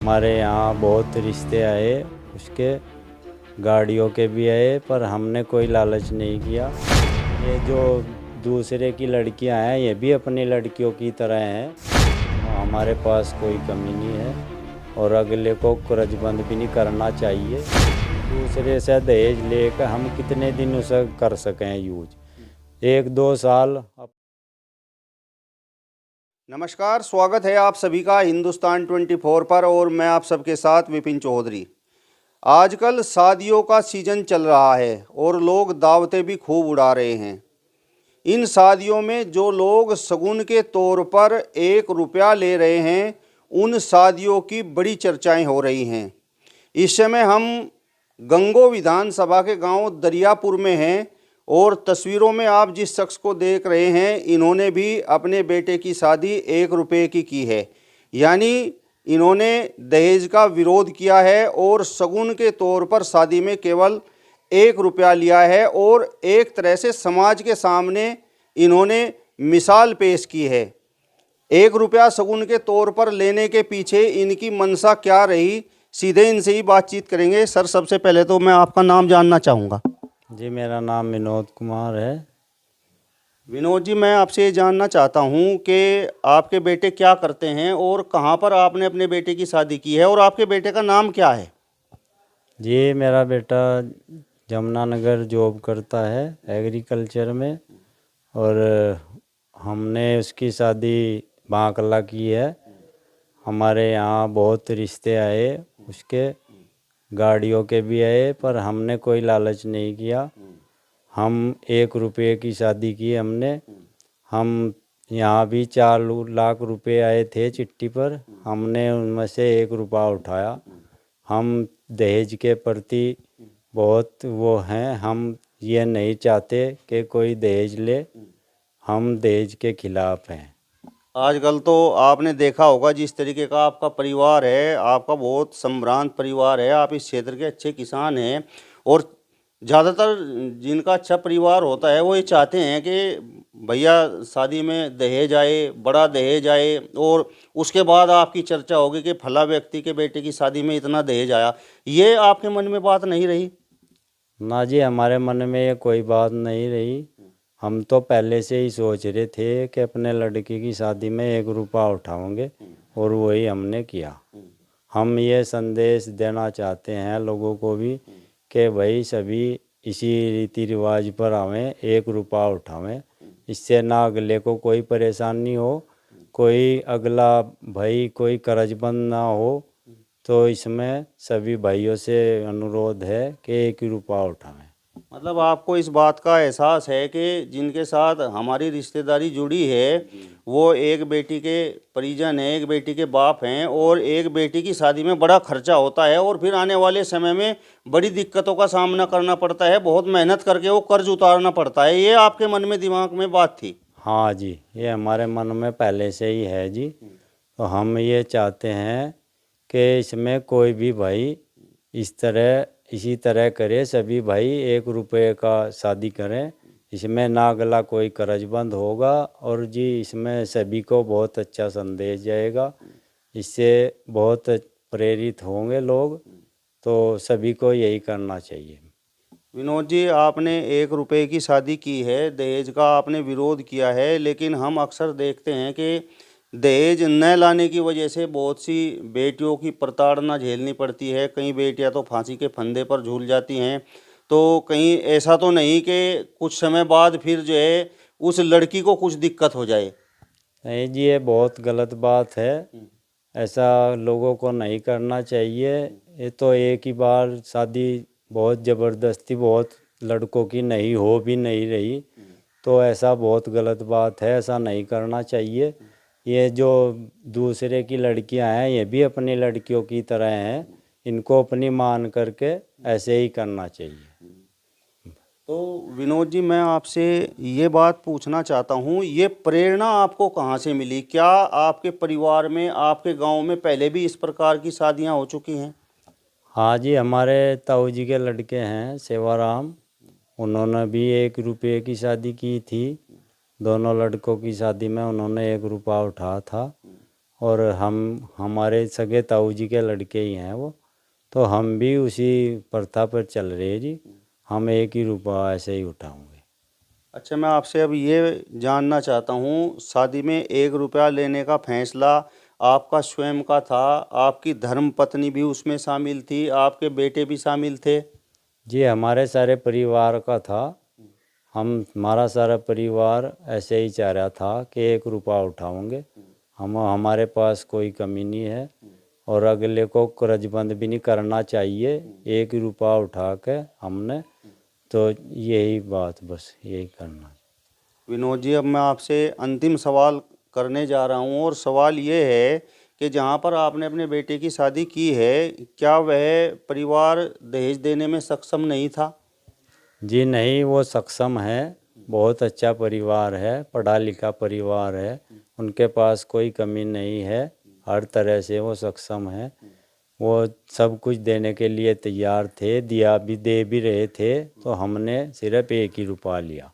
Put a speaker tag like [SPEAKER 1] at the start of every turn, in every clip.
[SPEAKER 1] हमारे यहाँ बहुत रिश्ते आए, उसके गाड़ियों के भी आए, पर हमने कोई लालच नहीं किया। ये जो दूसरे की लड़कियां हैं ये भी अपनी लड़कियों की तरह हैं। हमारे पास कोई कमी नहीं है और अगले को कर्जबंद भी नहीं करना चाहिए। दूसरे से दहेज लेकर हम कितने दिन उसे कर सकें यूज, 1-2 साल।
[SPEAKER 2] नमस्कार, स्वागत है आप सभी का हिंदुस्तान 24 पर और मैं आप सबके साथ विपिन चौधरी। आजकल शादियों का सीज़न चल रहा है और लोग दावतें भी खूब उड़ा रहे हैं। इन शादियों में जो लोग शगुन के तौर पर 1 रुपया ले रहे हैं, उन शादियों की बड़ी चर्चाएं हो रही हैं। इस समय हम गंगो विधानसभा के गांव दरियापुर में हैं और तस्वीरों में आप जिस शख्स को देख रहे हैं, इन्होंने भी अपने बेटे की शादी 1 रुपये की है। यानी इन्होंने दहेज का विरोध किया है और शगुन के तौर पर शादी में केवल 1 रुपया लिया है और एक तरह से समाज के सामने इन्होंने मिसाल पेश की है। 1 रुपया शगुन के तौर पर लेने के पीछे इनकी मंशा क्या रही, सीधे इनसे ही बातचीत करेंगे। सर, सबसे पहले तो मैं आपका नाम जानना चाहूँगा।
[SPEAKER 1] जी, मेरा नाम विनोद कुमार है।
[SPEAKER 2] विनोद जी, मैं आपसे ये जानना चाहता हूँ कि आपके बेटे क्या करते हैं और कहाँ पर आपने अपने बेटे की शादी की है और आपके बेटे का नाम क्या है?
[SPEAKER 1] जी, मेरा बेटा जमुनानगर जॉब करता है एग्रीकल्चर में, और हमने उसकी शादी बांकला की है। हमारे यहाँ बहुत रिश्ते आए, उसके गाड़ियों के भी आए, पर हमने कोई लालच नहीं किया। हम 1 रुपये की शादी की हमने। हम यहाँ भी 4 लाख रुपए आए थे चिट्ठी पर, हमने उनमें से 1 रुपया उठाया। हम दहेज के प्रति बहुत वो हैं, हम ये नहीं चाहते कि कोई दहेज ले, हम दहेज के खिलाफ हैं।
[SPEAKER 2] आजकल तो आपने देखा होगा जिस तरीके का आपका परिवार है, आपका बहुत संभ्रांत परिवार है, आप इस क्षेत्र के अच्छे किसान हैं और ज़्यादातर जिनका अच्छा परिवार होता है वो ये चाहते हैं कि भैया शादी में दहेज आए, बड़ा दहेज आए और उसके बाद आपकी चर्चा होगी कि फला व्यक्ति के बेटे की शादी में इतना दहेज आया। ये आपके मन में बात नहीं रही?
[SPEAKER 1] ना जी, हमारे मन में ये कोई बात नहीं रही। हम तो पहले से ही सोच रहे थे कि अपने लड़की की शादी में 1 रुपया उठाएंगे और वही हमने किया। हम ये संदेश देना चाहते हैं लोगों को भी कि भाई सभी इसी रीति रिवाज पर आवें, 1 रुपया उठावें। इससे ना अगले को कोई परेशानी हो, कोई अगला भाई कोई कर्जबंद ना हो। तो इसमें सभी भाइयों से अनुरोध है कि 1 रुपया उठाएं।
[SPEAKER 2] मतलब आपको इस बात का एहसास है कि जिनके साथ हमारी रिश्तेदारी जुड़ी है वो एक बेटी के परिजन हैं, एक बेटी के बाप हैं और एक बेटी की शादी में बड़ा खर्चा होता है और फिर आने वाले समय में बड़ी दिक्कतों का सामना करना पड़ता है, बहुत मेहनत करके वो कर्ज उतारना पड़ता है। ये आपके मन में दिमाग में बात थी?
[SPEAKER 1] हाँ जी, ये हमारे मन में पहले से ही है जी। तो हम ये चाहते हैं कि इसमें कोई भी भाई इसी तरह करे, सभी भाई 1 रुपये का शादी करें। इसमें ना अगला कोई कर्जबंद होगा और जी इसमें सभी को बहुत अच्छा संदेश जाएगा। इससे बहुत प्रेरित होंगे लोग, तो सभी को यही करना चाहिए।
[SPEAKER 2] विनोद जी, आपने 1 रुपये की शादी की है, दहेज का आपने विरोध किया है, लेकिन हम अक्सर देखते हैं कि दहेज न लाने की वजह से बहुत सी बेटियों की प्रताड़ना झेलनी पड़ती है। कई बेटियां तो फांसी के फंदे पर झूल जाती हैं, तो कहीं ऐसा तो नहीं कि कुछ समय बाद फिर जो है उस लड़की को कुछ दिक्कत हो जाए?
[SPEAKER 1] नहीं जी, ये बहुत गलत बात है। ऐसा लोगों को नहीं करना चाहिए। ये तो एक ही बार शादी बहुत ज़बरदस्ती बहुत लड़कों की नहीं हो भी नहीं रही, तो ऐसा बहुत गलत बात है, ऐसा नहीं करना चाहिए। ये जो दूसरे की लड़कियां हैं ये भी अपनी लड़कियों की तरह हैं, इनको अपनी मान करके ऐसे ही करना चाहिए।
[SPEAKER 2] तो विनोद जी, मैं आपसे ये बात पूछना चाहता हूँ, ये प्रेरणा आपको कहाँ से मिली? क्या आपके परिवार में, आपके गांव में पहले भी इस प्रकार की शादियाँ हो चुकी हैं?
[SPEAKER 1] हाँ जी, हमारे ताऊ जी के लड़के हैं सेवाराम, उन्होंने भी 1 रुपये की शादी की थी। दोनों लड़कों की शादी में उन्होंने 1 रुपया उठाया था और हम हमारे सगे ताऊ जी के लड़के ही हैं वो, तो हम भी उसी प्रथा पर चल रहे हैं जी। हम 1 ही रुपया ऐसे ही उठाएंगे।
[SPEAKER 2] अच्छा, मैं आपसे अब ये जानना चाहता हूँ, शादी में 1 रुपया लेने का फैसला आपका स्वयं का था, आपकी धर्म पत्नी भी उसमें शामिल थी, आपके बेटे भी शामिल थे?
[SPEAKER 1] जी हमारे सारे परिवार का था। हमारा सारा परिवार ऐसे ही चाह रहा था कि 1 रुपया उठाओगे। हमारे पास कोई कमी नहीं है और अगले को कर्जबंद भी नहीं करना चाहिए। 1 रुपया उठा के हमने तो यही बात, बस यही करना।
[SPEAKER 2] विनोद जी, अब मैं आपसे अंतिम सवाल करने जा रहा हूँ और सवाल ये है कि जहाँ पर आपने अपने बेटे की शादी की है, क्या वह परिवार दहेज देने में सक्षम नहीं था?
[SPEAKER 1] जी नहीं, वो सक्षम है। बहुत अच्छा परिवार है, पढ़ा लिखा परिवार है, उनके पास कोई कमी नहीं है। हर तरह से वो सक्षम है। वो सब कुछ देने के लिए तैयार थे, दे भी रहे थे, तो हमने सिर्फ 1 ही रुपया लिया।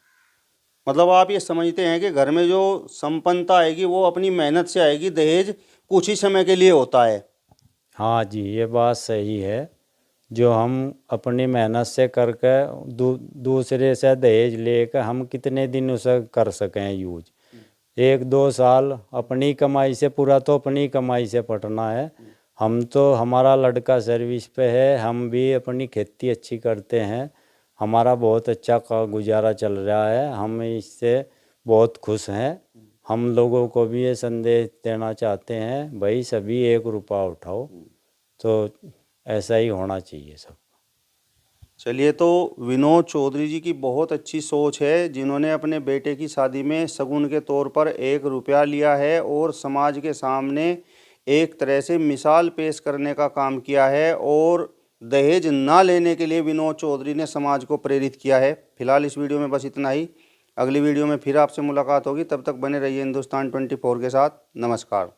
[SPEAKER 2] मतलब आप ये समझते हैं कि घर में जो संपन्नता आएगी वो अपनी मेहनत से आएगी, दहेज कुछ ही समय के लिए होता है।
[SPEAKER 1] हाँ जी, ये बात सही है। जो हम अपनी मेहनत से करके दूसरे से दहेज लेकर हम कितने दिन उसे कर सकें यूज। 1-2 साल अपनी कमाई से, पूरा तो अपनी कमाई से पटना है। हम तो, हमारा लड़का सर्विस पे है, हम भी अपनी खेती अच्छी करते हैं। हमारा बहुत अच्छा गुजारा चल रहा है, हम इससे बहुत खुश हैं। हम लोगों को भी ये संदेश देना चाहते हैं, भाई सभी 1 रुपया उठाओ, तो ऐसा ही होना चाहिए सब।
[SPEAKER 2] चलिए, तो विनोद चौधरी जी की बहुत अच्छी सोच है, जिन्होंने अपने बेटे की शादी में शगुन के तौर पर 1 रुपया लिया है और समाज के सामने एक तरह से मिसाल पेश करने का काम किया है और दहेज ना लेने के लिए विनोद चौधरी ने समाज को प्रेरित किया है। फिलहाल इस वीडियो में बस इतना ही। अगली वीडियो में फिर आपसे मुलाकात होगी, तब तक बने रहिए हिंदुस्तान 24 के साथ। नमस्कार।